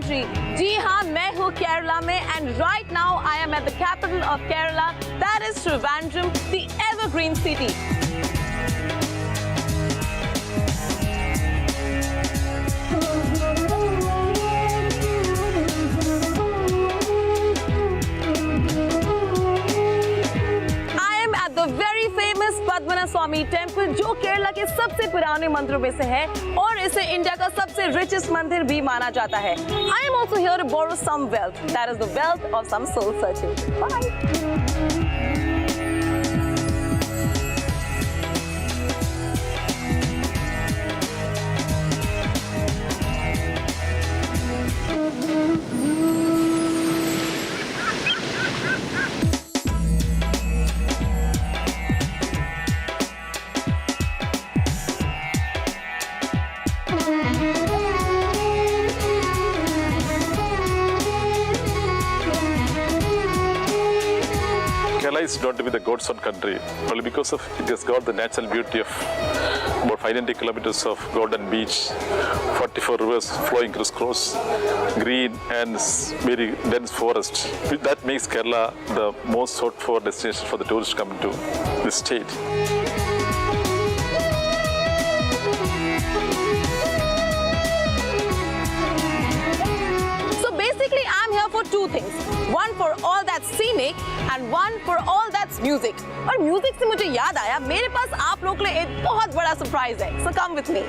country. जी हाँ, मैं हूँ केरला में and right now I am at the capital of Kerala, that is Trivandrum, the evergreen city. Swami temple जो केरला के सबसे पुराने मंदिरों में से है और इसे इंडिया का सबसे रिचेस्ट मंदिर भी माना जाता है. I am also here to borrow some wealth. That is the wealth of some soul searching. Bye. Kerala is known to be the God's own country, only because of it has got the natural beauty of about 590 kilometers of golden beach, 44 rivers flowing crisscross, green and very dense forest. That makes Kerala the most sought-for destination for the tourists coming to this state. For two things, one for all that's scenic and one for all that's music. और music से मुझे याद आया, मेरे पास आप लोगों के लिए एक बहुत बड़ा surprise है. So come with me.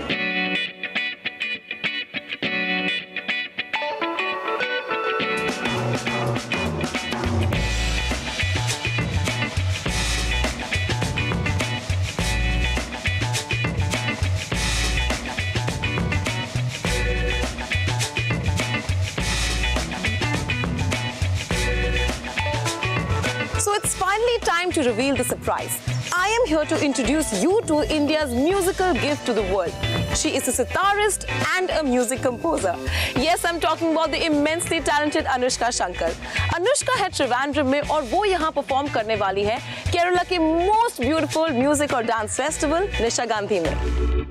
Finally time to reveal the surprise. I am here to introduce you to India's musical gift to the world. She is a sitarist and a music composer. Yes, I'm talking about the immensely talented Anoushka Shankar. Anoushka है Trivandrum में और वो यहाँ perform करने वाली है केरला के most beautiful music और dance festival निशा गांधी में.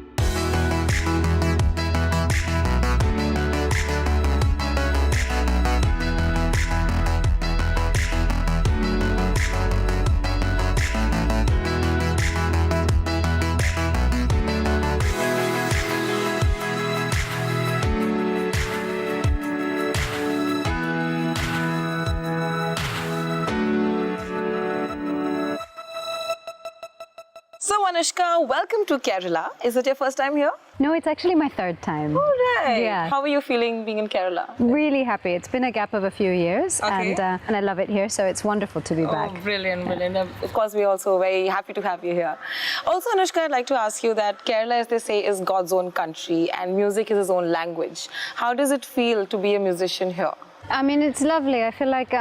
So Anoushka, welcome to Kerala. Is it your first time here? No, it's actually my third time. All right. Yeah. How are you feeling being in Kerala? Really happy. It's been a gap of a few years, Okay. and I love it here. So it's wonderful to be back. Oh, brilliant, brilliant. Of course, we're also very happy to have you here. Also, Anoushka, I'd like to ask you that Kerala, as they say, is God's own country and music is his own language. How does it feel to be a musician here? I mean, it's lovely. I feel like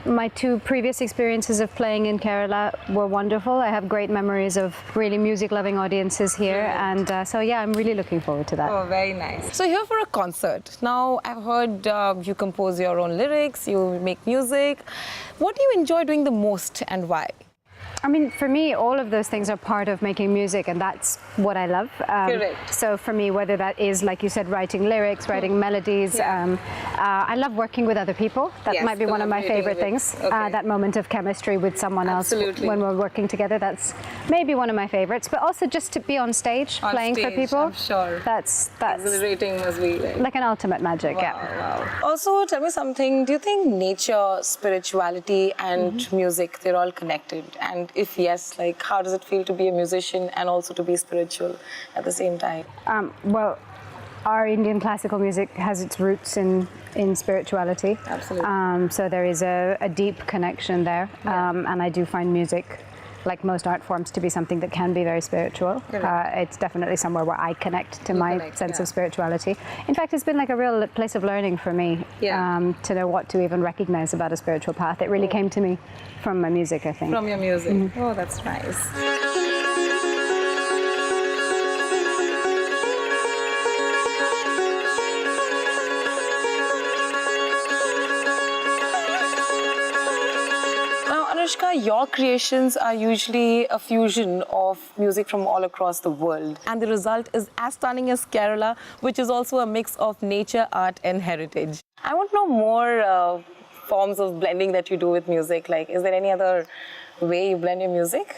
my two previous experiences of playing in Kerala were wonderful. I have great memories of really music-loving audiences here. And so, yeah, I'm really looking forward to that. Oh, very nice. So here for a concert. Now, I've heard you compose your own lyrics, you make music. What do you enjoy doing the most and why? I mean, for me, all of those things are part of making music, and that's what I love. Correct. So for me, whether that is, like you said, writing lyrics, writing melodies, I love working with other people. That might be one of my favorite things. That moment of chemistry with someone else when we're working together, that's maybe one of my favorites. But also just to be on stage, playing for people. I'm sure. That's exhilarating must be like an ultimate magic. Wow. Also, tell me something. Do you think nature, spirituality, and music, they're all connected? And if yes, like how does it feel to be a musician and also to be spiritual at the same time? Well, our Indian classical music has its roots in spirituality. Absolutely. So there is a deep connection there. And I do find music, like most art forms, to be something that can be very spiritual. It's definitely somewhere where I connect to my sense of spirituality. In fact, it's been like a real place of learning for me to know what to even recognize about a spiritual path. It really came to me from my music, I think. From your music. Oh, that's nice. Anoushka, Anushka, your creations are usually a fusion of music from all across the world. And the result is as stunning as Kerala, which is also a mix of nature, art and heritage. I want to know more forms of blending that you do with music. Like, is there any other way you blend your music?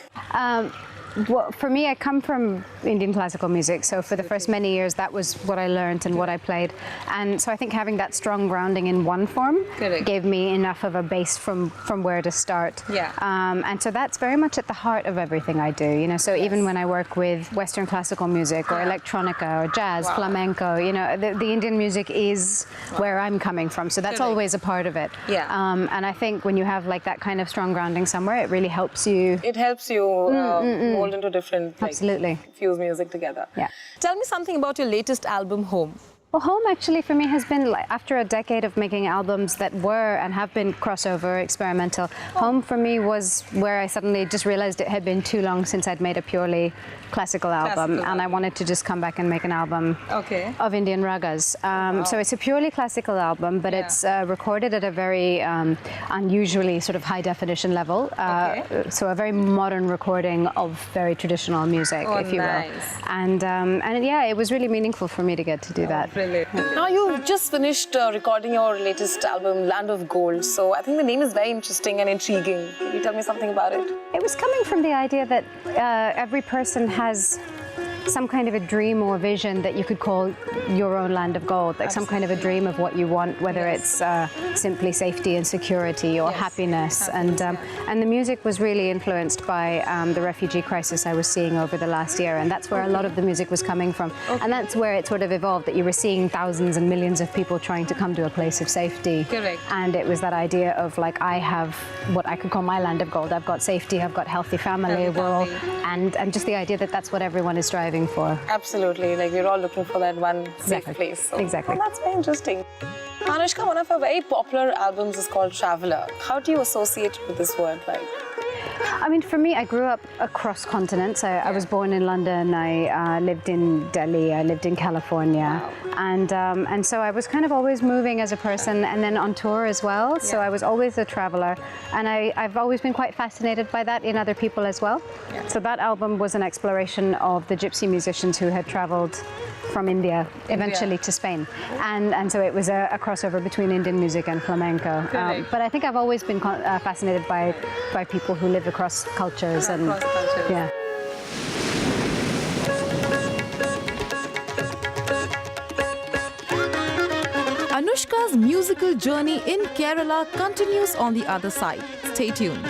Well, for me, I come from Indian classical music, so for the first many years, that was what I learned and what I played. And so I think having that strong grounding in one form gave me enough of a base from where to start. Yeah. And so that's very much at the heart of everything I do, you know. So even when I work with Western classical music or electronica or jazz, flamenco, you know, the Indian music is where I'm coming from. So that's always a part of it. Yeah. And I think when you have like that kind of strong grounding somewhere, it really helps you. It helps you mold into different, Absolutely. fuse music together. Yeah. Tell me something about your latest album, Home. Well, Home actually for me has been, like, after a decade of making albums that were and have been crossover, experimental, Home for me was where I suddenly just realized it had been too long since I'd made a purely classical album, and I wanted to just come back and make an album of Indian ragas. So it's a purely classical album, but it's recorded at a very unusually sort of high definition level. So a very modern recording of very traditional music, if you will. And yeah, it was really meaningful for me to get to do that. Now you've just finished recording your latest album, Land of Gold. So I think the name is very interesting and intriguing. Can you tell me something about it? It was coming from the idea that every person has some kind of a dream or vision that you could call your own land of gold, like some kind of a dream of what you want, whether it's simply safety and security or happiness. And the music was really influenced by the refugee crisis I was seeing over the last year, and that's where a lot of the music was coming from. And that's where it sort of evolved, that you were seeing thousands and millions of people trying to come to a place of safety. And it was that idea of, like, I have what I could call my land of gold. I've got safety, I've got healthy family, and just the idea that that's what everyone is striving for. Absolutely, like we're all looking for that one safe place. So, Exactly. Well, that's very interesting. Anushka, one of our very popular albums is called Traveler. How do you associate with this word? Like, I mean, for me, I grew up across continents. I was born in London. I lived in Delhi. I lived in California, and so I was kind of always moving as a person, and then on tour as well. So I was always a traveler, and I've always been quite fascinated by that in other people as well. So that album was an exploration of the gypsy musicians who had traveled from India eventually to Spain, and so it was a crossover between Indian music and flamenco. But I think I've always been fascinated by people who live across cultures yeah. Anushka's musical journey in Kerala continues on the other side. Stay tuned.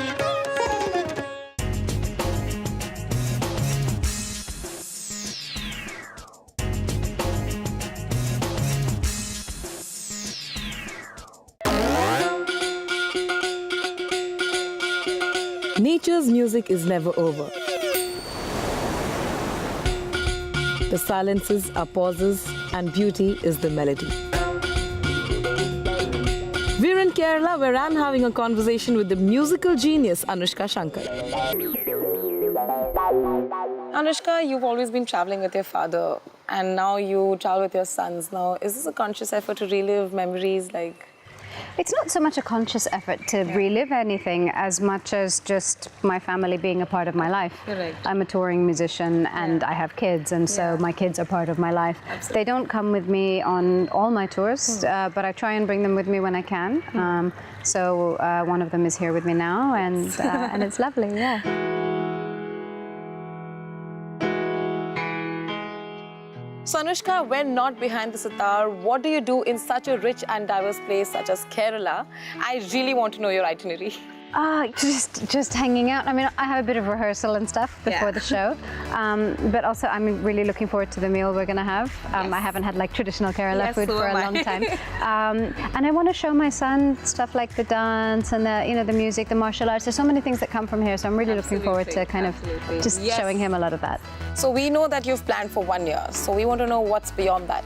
Nature's music is never over. The silences are pauses and beauty is the melody. We're in Kerala, where I'm having a conversation with the musical genius Anoushka Shankar. Anushka, you've always been traveling with your father, and now you travel with your sons. Now, is this a conscious effort to relive memories? Like, it's not so much a conscious effort to relive anything as much as just my family being a part of my life. I'm a touring musician and I have kids, and so my kids are part of my life. They don't come with me on all my tours, but I try and bring them with me when I can. So one of them is here with me now, and it's lovely, So Anushka, when not behind the sitar, what do you do in such a rich and diverse place such as Kerala? I really want to know your itinerary. Just hanging out. I mean, I have a bit of rehearsal and stuff before the show, but also I'm really looking forward to the meal we're going to have. I haven't had like traditional Kerala food for a long time, and I want to show my son stuff like the dance and the music, the martial arts. There's so many things that come from here, so I'm really looking forward to kind of just showing him a lot of that. So we know that you've planned for 1 year, so we want to know what's beyond that.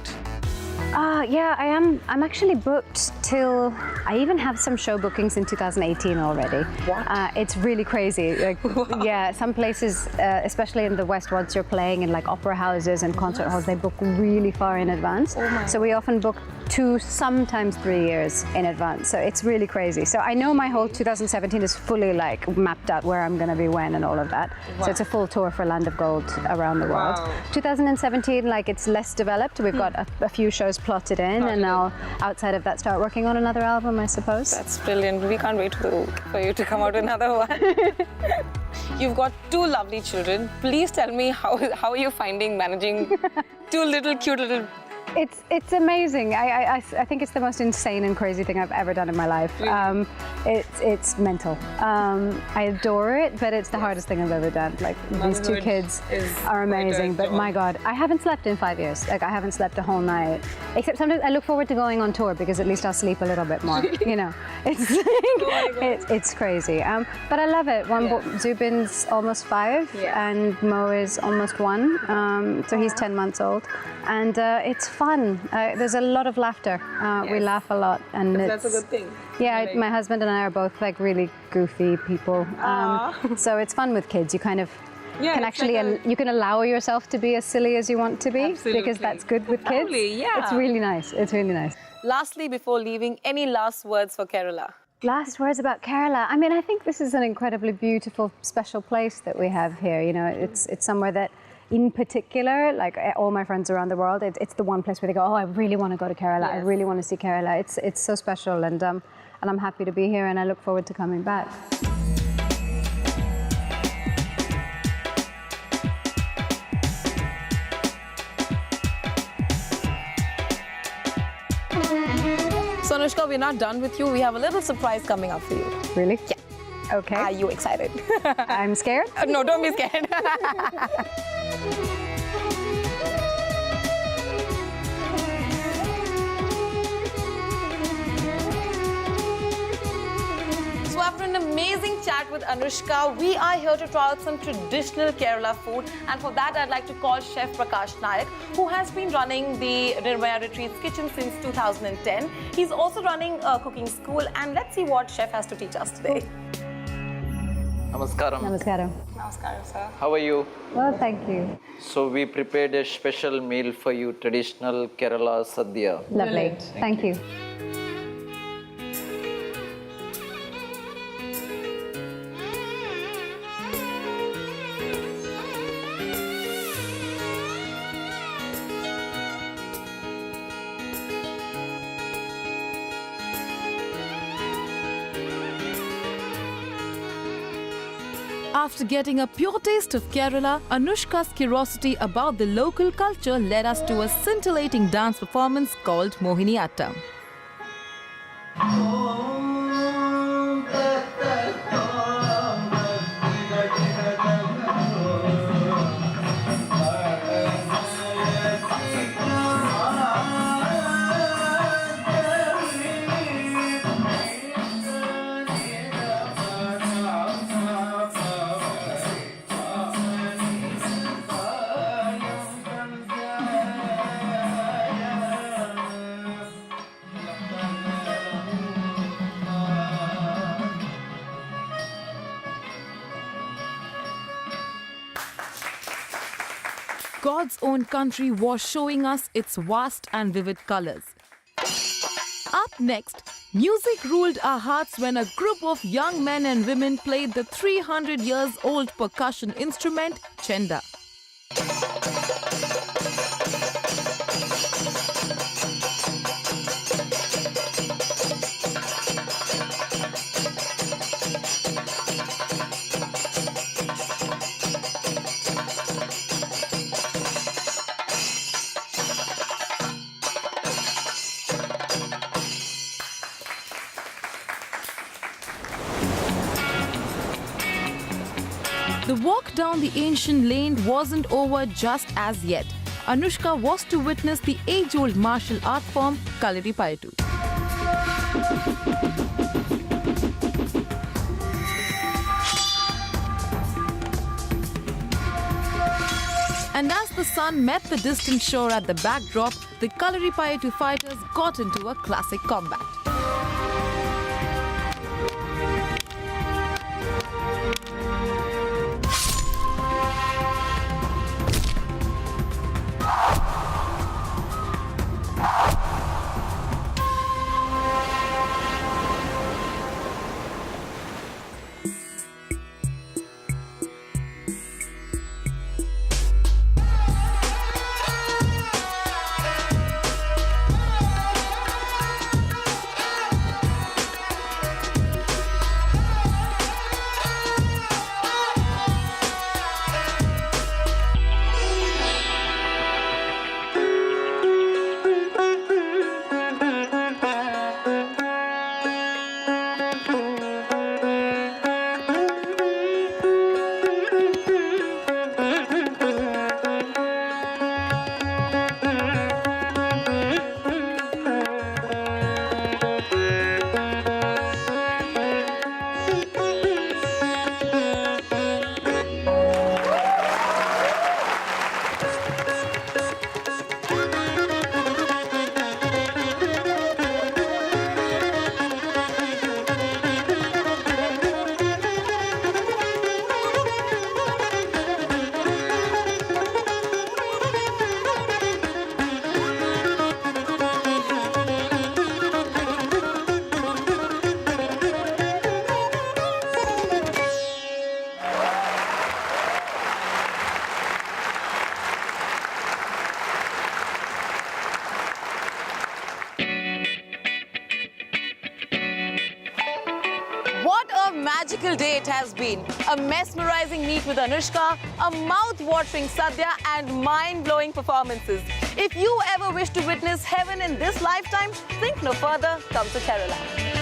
Yeah, I am. I'm actually booked till, I even have some show bookings in 2018 already. What? It's really crazy. Like, yeah, some places, especially in the West, once you're playing in like opera houses and concert halls, they book really far in advance. So we often book 2, sometimes 3 years in advance. So it's really crazy. So I know my whole 2017 is fully like mapped out where I'm going to be when and all of that. Wow. So it's a full tour for Land of Gold around the world. Wow. 2017, like it's less developed. We've got a few shows plotted in, and I'll, outside of that, start working on another album, I suppose. That's brilliant. We can't wait for you to come out another one. You've got 2 lovely children. Please tell me how are you finding managing 2 little cute little... It's amazing. I think it's the most insane and crazy thing I've ever done in my life. It's mental. I adore it, but it's the hardest thing I've ever done. Like these 2 kids are amazing, but my God, I haven't slept in 5 years. Like I haven't slept a whole night. Except sometimes I look forward to going on tour because at least I'll sleep a little bit more. You know, it's crazy. But I love it. Zubin's almost 5, and Mo is almost 1. So he's 10 months old, and it's fun. There's a lot of laughter. We laugh a lot, and that's a good thing. Yeah, really. My husband and I are both like really goofy people, so it's fun with kids. You kind of can actually you can allow yourself to be as silly as you want to be, because that's good with kids. Totally, yeah. It's really nice. It's really nice. Lastly, before leaving, any last words for Kerala? Last words about Kerala. I mean, I think this is an incredibly beautiful, special place that we have here. You know, it's somewhere that, in particular, like all my friends around the world, it's the one place where they go, oh, I really want to go to Kerala. Yes. I really want to see Kerala. It's so special, and I'm happy to be here, and I look forward to coming back. So Anoushka, we're not done with you. We have a little surprise coming up for you. Really? Yeah. Okay. Are you excited? I'm scared? No, don't be scared. So after an amazing chat with Anoushka, we are here to try out some traditional Kerala food, and for that I'd like to call Chef Prakash Nayak, who has been running the Niraamaya Retreats kitchen since 2010. He's also running a cooking school, and let's see what Chef has to teach us today. Namaskaram. Namaskaram. Namaskaram, sir. How are you? Well, thank you. So we prepared a special meal for you, traditional Kerala Sadhya. Lovely. Thank you. After getting a pure taste of Kerala, Anoushka's curiosity about the local culture led us to a scintillating dance performance called Mohiniyattam. God's own country was showing us its vast and vivid colors. Up next, music ruled our hearts when a group of young men and women played the 300 years old percussion instrument, Chenda. The walk down the ancient lane wasn't over just as yet. Anoushka was to witness the age-old martial art form, Kalaripayattu. And as the sun met the distant shore at the backdrop, the Kalaripayattu fighters got into a classic combat. magical day it has been. A mesmerizing meet with Anoushka, a mouth-watering sadhya and mind-blowing performances. If you ever wish to witness heaven in this lifetime, think no further, come to Kerala.